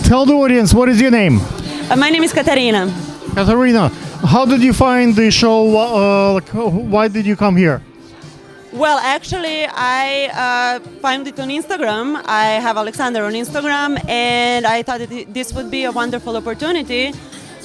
Tell the audience, what is your name? My name is Karina. Karina, how did you find the show? Why did you come here? Well, actually, I found it on Instagram. I have Alexander on Instagram, and I thought that this would be a wonderful opportunity.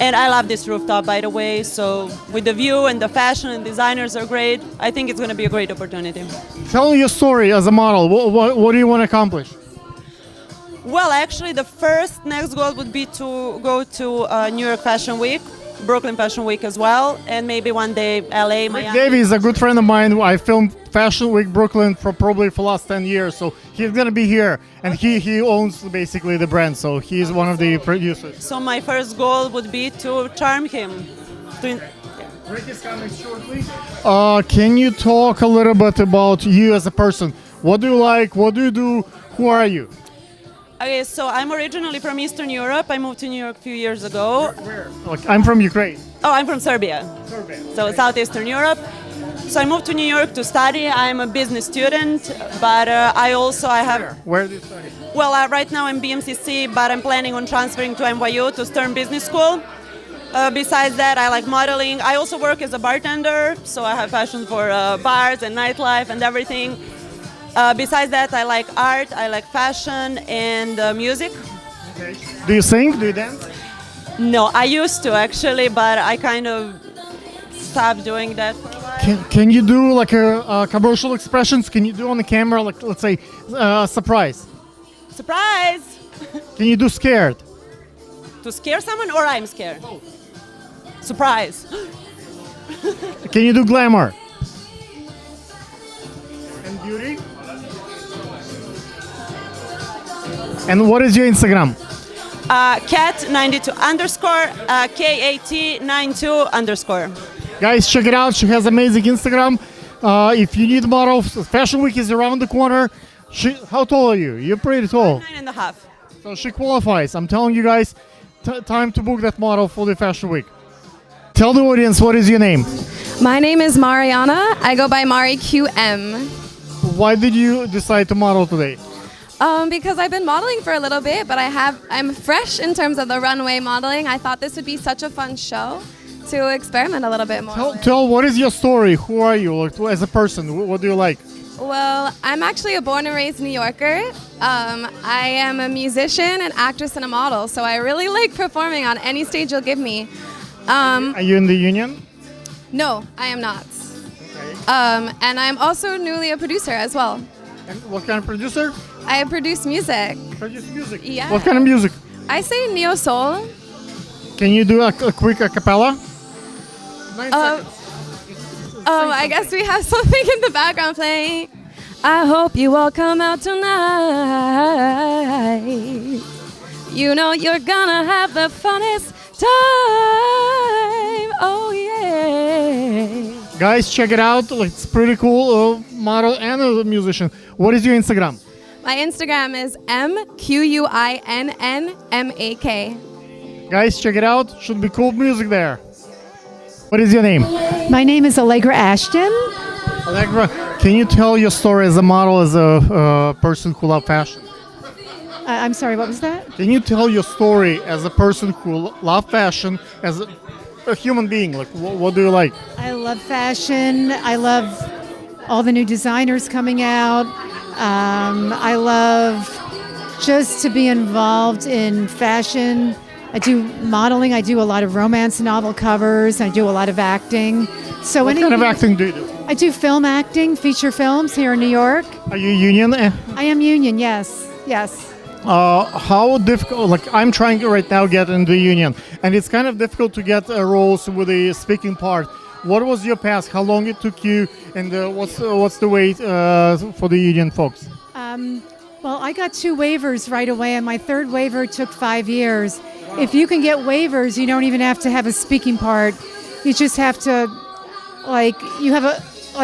And I love this rooftop, by the way. So with the view and the fashion and designers are great, I think it's going to be a great opportunity. Tell your story as a model. What do you want to accomplish? Well, actually, the next goal would be to go to New York Fashion Week, Brooklyn Fashion Week as well, and maybe one day LA, Miami. Davey is a good friend of mine. I filmed Fashion Week Brooklyn for probably for last 10 years, so he's gonna be here, and he owns basically the brand, so he's one of the producers. So my first goal would be to charm him. Rick is coming shortly. Can you talk a little bit about you as a person? What do you like? What do you do? Who are you? Okay, so I'm originally from Eastern Europe. I moved to New York a few years ago. Where? Like, I'm from Ukraine. Oh, I'm from Serbia. So Southeastern Europe. So I moved to New York to study. I'm a business student, but I have. Where do you study? Well, right now I'm BMCC, but I'm planning on transferring to NYU to Stern Business School. Besides that, I like modeling. I also work as a bartender, so I have passion for bars and nightlife and everything. Besides that, I like art, I like fashion and music. Okay. Do you sing? Do you dance? No, I used to actually, but I kind of stopped doing that for a while. Can you do like a commercial expressions? Can you do on the camera, like let's say, surprise? Surprise! Can you do scared? To scare someone or I'm scared? Surprise! Can you do glamour? And beauty? And what is your Instagram? Cat92 underscore, KAT92 _. Guys, check it out. She has amazing Instagram. If you need models, Fashion Week is around the corner. How tall are you? You're pretty tall. 9.5. So she qualifies. I'm telling you guys, time to book that model for the Fashion Week. Tell the audience, what is your name? My name is Mariana. I go by Mari QM. Why did you decide to model today? Because I've been modeling for a little bit, but I'm fresh in terms of the runway modeling. I thought this would be such a fun show to experiment a little bit more. Tell what is your story? Who are you as a person? What do you like? Well, I'm actually a born and raised New Yorker. I am a musician, an actress, and a model, so I really like performing on any stage you'll give me. Are you in the union? No, I am not. Okay. And I'm also newly a producer as well. And what kind of producer? I produce music. Produce music? Yeah. What kind of music? I say neo soul. Can you do a quick a cappella? 9 seconds. I guess we have something in the background playing. I hope you all come out tonight. You know you're gonna have the funnest time. Oh yeah. Guys, check it out. It's pretty cool. Model and a musician. What is your Instagram? My Instagram is MQUINNMAK. Guys, check it out. Should be cool music there. What is your name? My name is Allegra Ashton. Allegra, can you tell your story as a model, as a person who loves fashion? I'm sorry, what was that? Can you tell your story as a person who loves fashion, as a human being? Like, what do you like? I love fashion. I love all the new designers coming out. I love just to be involved in fashion. I do modeling. I do a lot of romance novel covers. I do a lot of acting. So What kind of acting do you do? I do film acting, feature films here in New York. Are you union? I am union, yes. Yes. How difficult, like I'm trying to right now get into the union, and it's kind of difficult to get roles with the speaking part. What was your past? How long it took you, and what's the wait for the union folks? Well, I got 2 waivers right away, and my 3rd waiver took 5 years. If you can get waivers, you don't even have to have a speaking part. You just have to, I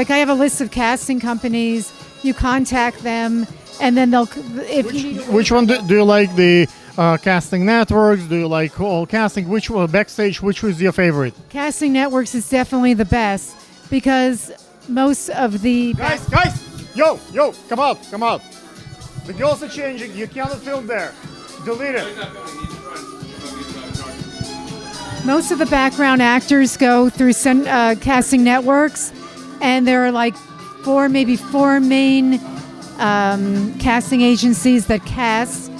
have a list of casting companies. You contact them, and then they'll. Which one do you like? The casting networks? Do you like all casting? Which one backstage? Which was your favorite? Casting networks is definitely the best because most of the guys, yo, come out! The girls are changing. You cannot film there. Delete it. Most of the background actors go through casting networks, and there are like maybe four main casting agencies that cast,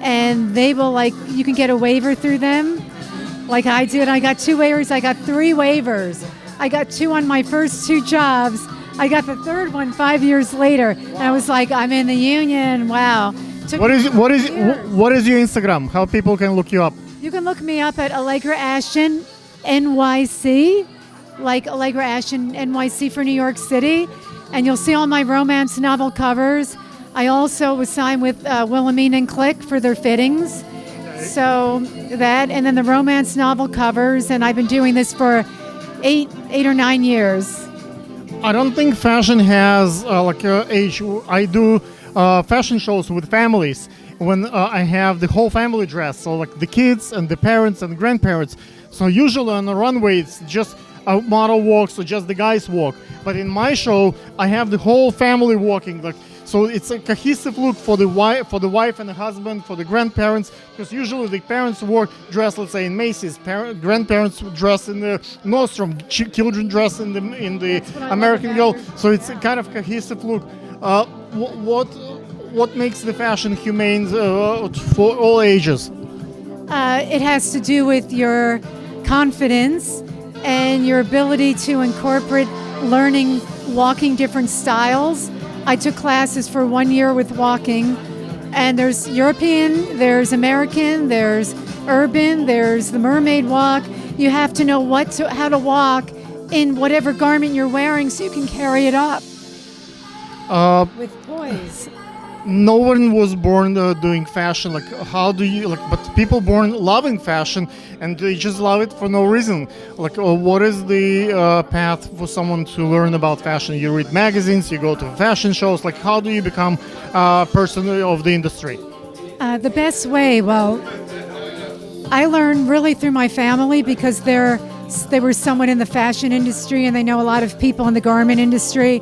and they will you can get a waiver through them. Like I did, I got 2 waivers. I got 3 waivers. I got 2 on my first 2 jobs. I got the 3rd one 5 years later, and I was like, I'm in the union. Wow. What is your Instagram? How people can look you up? You can look me up at Allegra Ashton NYC, like Allegra Ashton NYC for New York City, and you'll see all my romance novel covers. I also was signed with Wilhelmine and Click for their fittings. So that, and then the romance novel covers, and I've been doing this for 8 or 9 years. I don't think fashion has age. I do fashion shows with families when I have the whole family dress, so like the kids and the parents and grandparents. So usually on the runway it's just a model walks or just the guys walk. But in my show I have the whole family walking. So it's a cohesive look for the wife and the husband, for the grandparents, because usually the parents dress, let's say, in Macy's, grandparents dress in the Nordstrom, children dress in the American Girl. So it's a kind of cohesive look. What makes the fashion humane for all ages? It has to do with your confidence and your ability to incorporate learning, walking different styles. I took classes for 1 year with walking, and there's European, there's American, there's urban, there's the mermaid walk. You have to know how to walk in whatever garment you're wearing so you can carry it up. With poise. No one was born doing fashion. How do you but people born loving fashion, and they just love it for no reason. What is the path for someone to learn about fashion? You read magazines, you go to fashion shows. How do you become a person of the industry? The best way, I learned really through my family because they were someone in the fashion industry and they know a lot of people in the garment industry.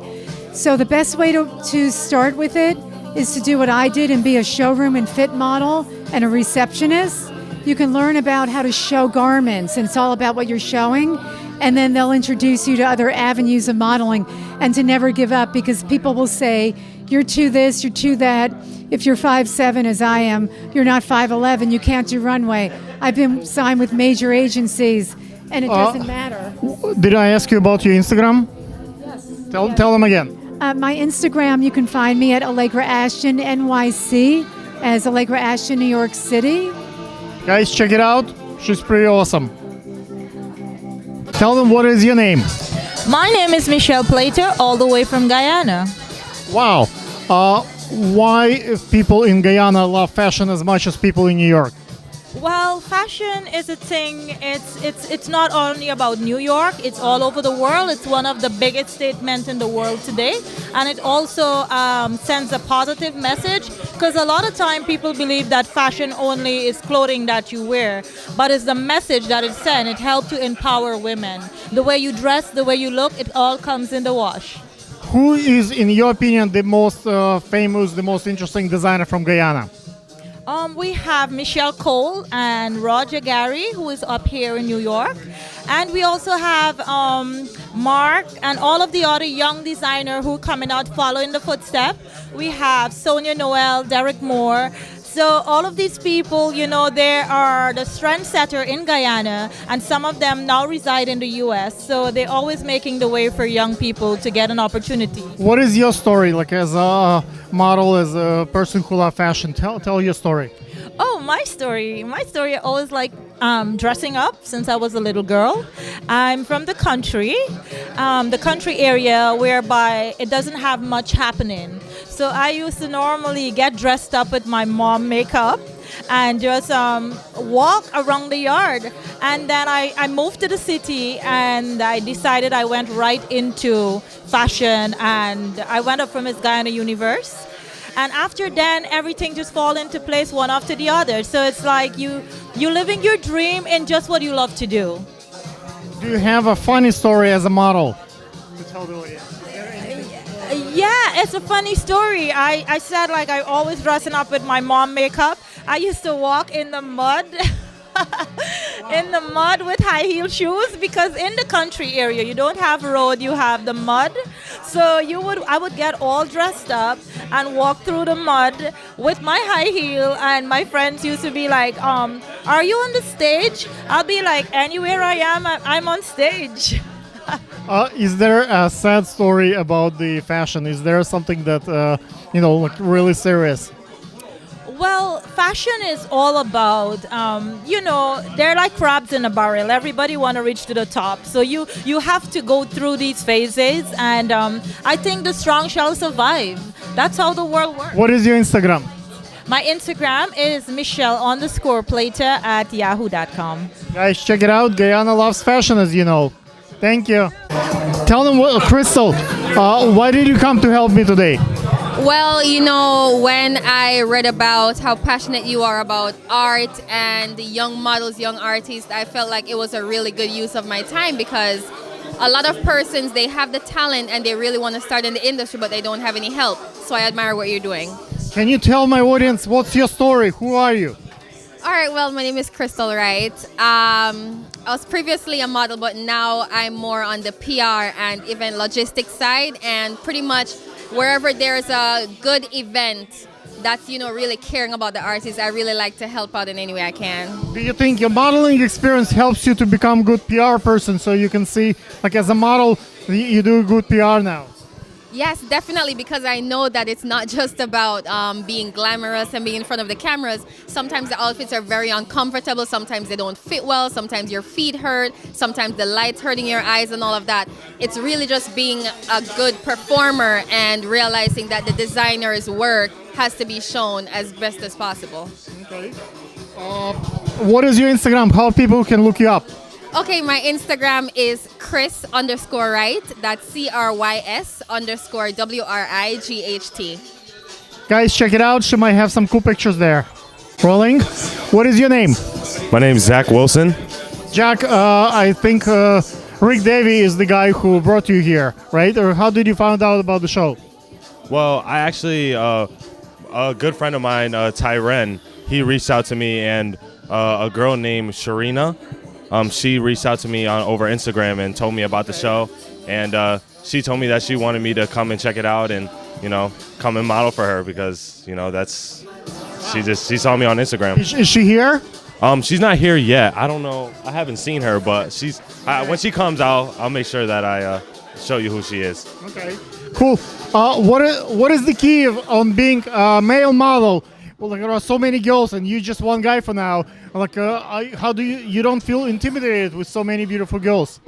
So the best way to start with it is to do what I did and be a showroom and fit model and a receptionist. You can learn about how to show garments, and it's all about what you're showing, and then they'll introduce you to other avenues of modeling, and to never give up, because people will say, you're too this, you're too that. If you're 5'7", as I am, you're not 5'11", you can't do runway. I've been signed with major agencies, and it doesn't matter. Did I ask you about your Instagram? Yes. Tell them again. My Instagram, you can find me at Allegra Ashton NYC, as Allegra Ashton, New York City. Guys, check it out. She's pretty awesome. Tell them, what is your name? My name is Michelle Plater, all the way from Guyana. Wow. Why people in Guyana love fashion as much as people in New York? Well, fashion is a thing. It's not only about New York. It's all over the world. It's one of the biggest statements in the world today, and it also sends a positive message. Because a lot of time people believe that fashion only is clothing that you wear, but it's the message that it sends. It helps to empower women. The way you dress, the way you look, it all comes in the wash. Who is, in your opinion, the most famous, the most interesting designer from Guyana? We have Michelle Cole and Roger Gary, who is up here in New York. And we also have Mark and all of the other young designers who are coming out following the footsteps. We have Sonia Noel, Derek Moore. So all of these people, they are the trendsetter in Guyana, and some of them now reside in the U.S. So they're always making the way for young people to get an opportunity. What is your story, as a model, as a person who loves fashion? Tell your story. Oh, my story. I always like dressing up since I was a little girl. I'm from the country area whereby it doesn't have much happening. So I used to normally get dressed up with my mom makeup and just walk around the yard. And then I moved to the city and I decided I went right into fashion, and I went up from Miss Guyana Universe. And after then, everything just fall into place one after the other. So it's like you living your dream in just what you love to do. Do you have a funny story as a model to tell the audience? Yeah, it's a funny story. I said like I always dressing up with my mom makeup. I used to walk in the mud. In the mud with high heel shoes because in the country area you don't have road, you have the mud. So I would get all dressed up and walk through the mud with my high heel, and my friends used to be like, are you on the stage? I'll be like, anywhere I am, I'm on stage. Is there a sad story about the fashion? Is there something that like really serious? Well, fashion is all about, they're like crabs in a barrel. Everybody want to reach to the top. So you have to go through these phases, and I think the strong shall survive. That's how the world works. What is your Instagram? My Instagram is Michelle_Plater at yahoo.com. Guys, check it out. Guyana loves fashion, as you know. Thank you. Tell them, Crystal, why did you come to help me today? Well, when I read about how passionate you are about art and the young models, young artists, I felt like it was a really good use of my time because a lot of persons, they have the talent and they really want to start in the industry, but they don't have any help. So I admire what you're doing. Can you tell my audience what's your story? Who are you? All right, well, my name is Crystal Wright. I was previously a model, but now I'm more on the PR and event logistics side, and pretty much wherever there's a good event that's, really caring about the artists, I really like to help out in any way I can. Do you think your modeling experience helps you to become good PR person so you can see, like as a model, you do good PR now? Yes, definitely, because I know that it's not just about being glamorous and being in front of the cameras. Sometimes the outfits are very uncomfortable, sometimes they don't fit well, sometimes your feet hurt, sometimes the light's hurting your eyes and all of that. It's really just being a good performer and realizing that the designer's work has to be shown as best as possible. Okay. What is your Instagram? How people can look you up? Okay, my Instagram is Chris_Wright. That's CRYS_WRIGHT. Guys, check it out. She might have some cool pictures there. Rolling. What is your name? My name's Zach Wilson. Jack, I think Rick Davey is the guy who brought you here, right? Or how did you find out about the show? Well, I actually, a good friend of mine, Tyren, he reached out to me, and a girl named Karina, she reached out to me over Instagram and told me about the show, and she told me that she wanted me to come and check it out and, come and model for her because, she saw me on Instagram. Is she here? She's not here yet. I don't know. I haven't seen her, but she's when she comes, I'll make sure that I show you who she is. Okay, cool. What is the key on being a male model? Well, like, there are so many girls, and you just one guy for now. Like, how do you don't feel intimidated with so many beautiful girls?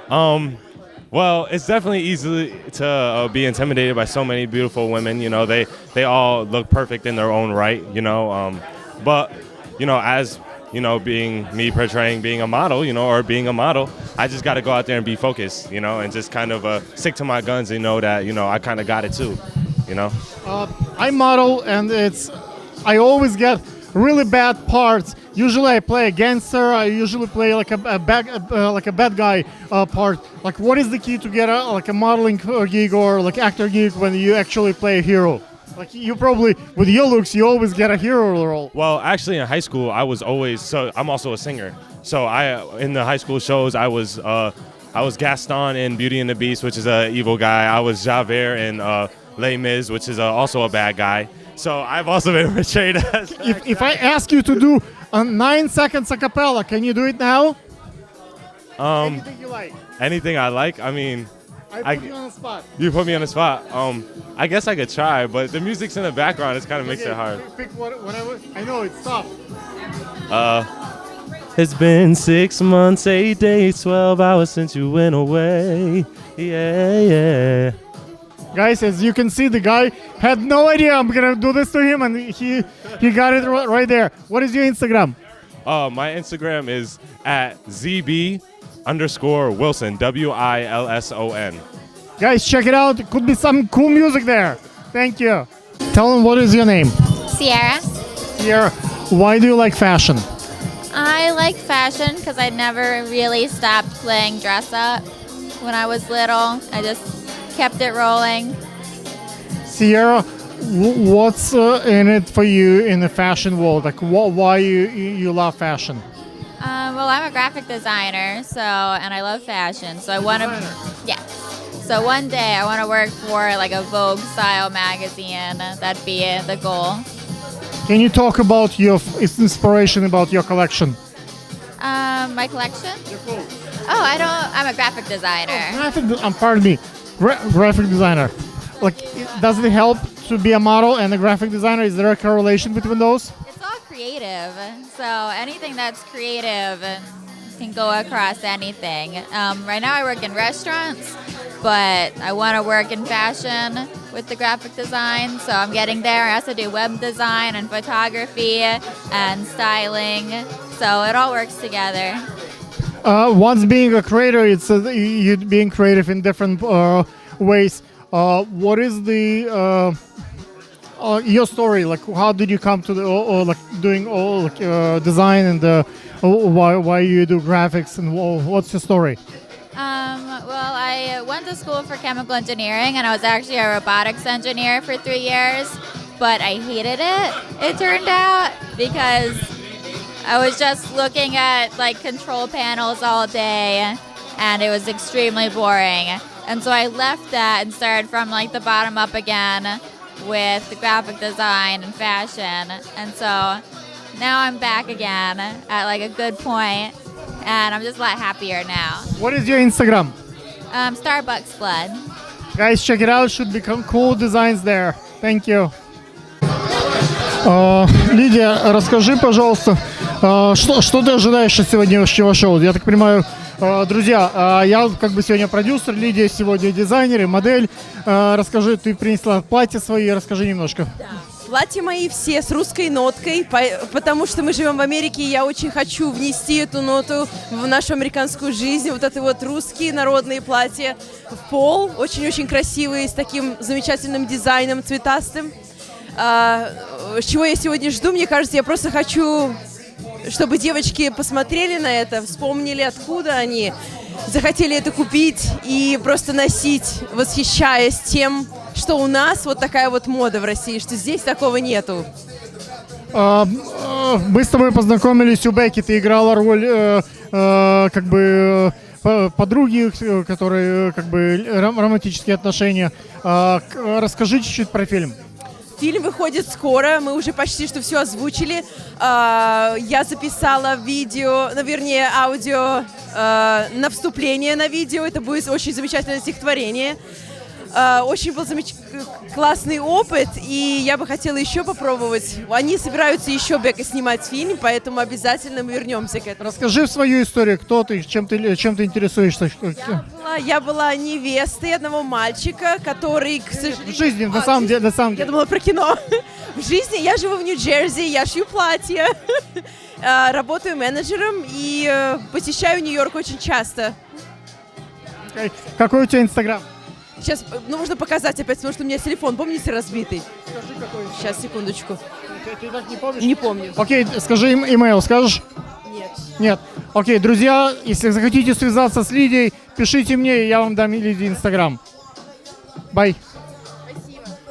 Well, it's definitely easy to be intimidated by so many beautiful women. They all look perfect in their own right. But as being me portraying being a model, or being a model, I just got to go out there and be focused, and just kind of stick to my guns and know that I kind of got it too. I model, and I always get really bad parts. Usually I play a gangster. I usually play like a bad guy part. Like, what is the key to get a modeling gig or like actor gig when you actually play a hero? Like, you probably, with your looks, you always get a hero role. Well, actually in high school I was always, so I'm also a singer. So in the high school shows I was Gaston in Beauty and the Beast, which is an evil guy. I was Javert in Les Mis, which is also a bad guy. So I've also been portrayed as. If I ask you to do 9 seconds a cappella, can you do it now? Anything you like. Anything I like. I mean, I put you on the spot. You put me on the spot. I guess I could try, but the music's in the background. It kind of makes it hard. Pick whatever. I know it's tough. It's been 6 months, 8 days, 12 hours since you went away. Yeah. Guys, as you can see, the guy had no idea I'm gonna do this to him, and he got it right there. What is your Instagram? My Instagram is at @ZB_Wilson, WILSON. Guys, check it out. It could be some cool music there. Thank you. Tell them, what is your name? Sierra. Sierra, why do you like fashion? I like fashion because I never really stopped playing dress up when I was little. I just kept it rolling. Sierra, what's in it for you in the fashion world? Like, why you love fashion? Well, I'm a graphic designer, and I love fashion. So I want to, yeah. So one day I want to work for like a Vogue style magazine. That'd be the goal. Can you talk about your inspiration about your collection? My collection? I'm a graphic designer. Pardon me, graphic designer. Like, does it help to be a model and a graphic designer? Is there a correlation between those? It's all creative. So anything that's creative can go across anything. Right now I work in restaurants, but I want to work in fashion with the graphic design. So I'm getting there. I also do web design and photography and styling. So it all works together. Once being a creator, it's you being creative in different ways. What is the your story? Like, how did you come to the like doing all design and why you do graphics and what's your story? Well, I went to school for chemical engineering, and I was actually a robotics engineer for 3 years, but I hated it, it turned out, because I was just looking at like control panels all day, and it was extremely boring. And so I left that and started from like the bottom up again with the graphic design and fashion. And so now I'm back again at like a good point, and I'm just a lot happier now. What is your Instagram? Starbucks Blood. Guys, check it out. Should become cool designs there. Thank you. Лидия, расскажи, пожалуйста, что ты ожидаешь от сегодняшнего шоу? Я так понимаю, друзья, я как бы сегодня продюсер, Лидия сегодня дизайнер и модель. Расскажи, ты принесла платья свои, расскажи немножко. Платья мои все с русской ноткой, потому что мы живем в Америке, и я очень хочу внести эту ноту в нашу американскую жизнь. Вот это вот русские народные платья в пол, очень-очень красивые, с таким замечательным дизайном цветастым. Чего я сегодня жду? Мне кажется, я просто хочу, чтобы девочки посмотрели на это, вспомнили, откуда они, захотели это купить и просто носить, восхищаясь тем, что у нас вот такая вот мода в России, что здесь такого нету. Мы с тобой познакомились у Бекки, ты играла роль как бы подруги, которые как бы романтические отношения. Расскажи чуть-чуть про фильм. Фильм выходит скоро, мы уже почти что все озвучили. Я записала видео, вернее, аудио на вступление на видео. Это будет очень замечательное стихотворение. Очень был классный опыт, и я бы хотела еще попробовать. Они собираются еще, Бека, снимать фильм, поэтому обязательно мы вернемся к этому. Расскажи свою историю, кто ты, чем ты интересуешься. Я была невестой одного мальчика, который, к сожалению... В жизни, на самом деле. Я думала про кино. В жизни я живу в Нью-Джерси, я шью платья, работаю менеджером и посещаю Нью-Йорк очень часто. Какой у тебя Инстаграм? Сейчас нужно показать опять, потому что у меня телефон, помните, разбитый? Скажи, какой. Сейчас, секундочку. Ты так не помнишь? Не помню. Окей, скажи им имейл, скажешь? Нет. Нет. Окей, друзья, если захотите связаться с Лидией, пишите мне, и я вам дам Лидии Инстаграм. Бай.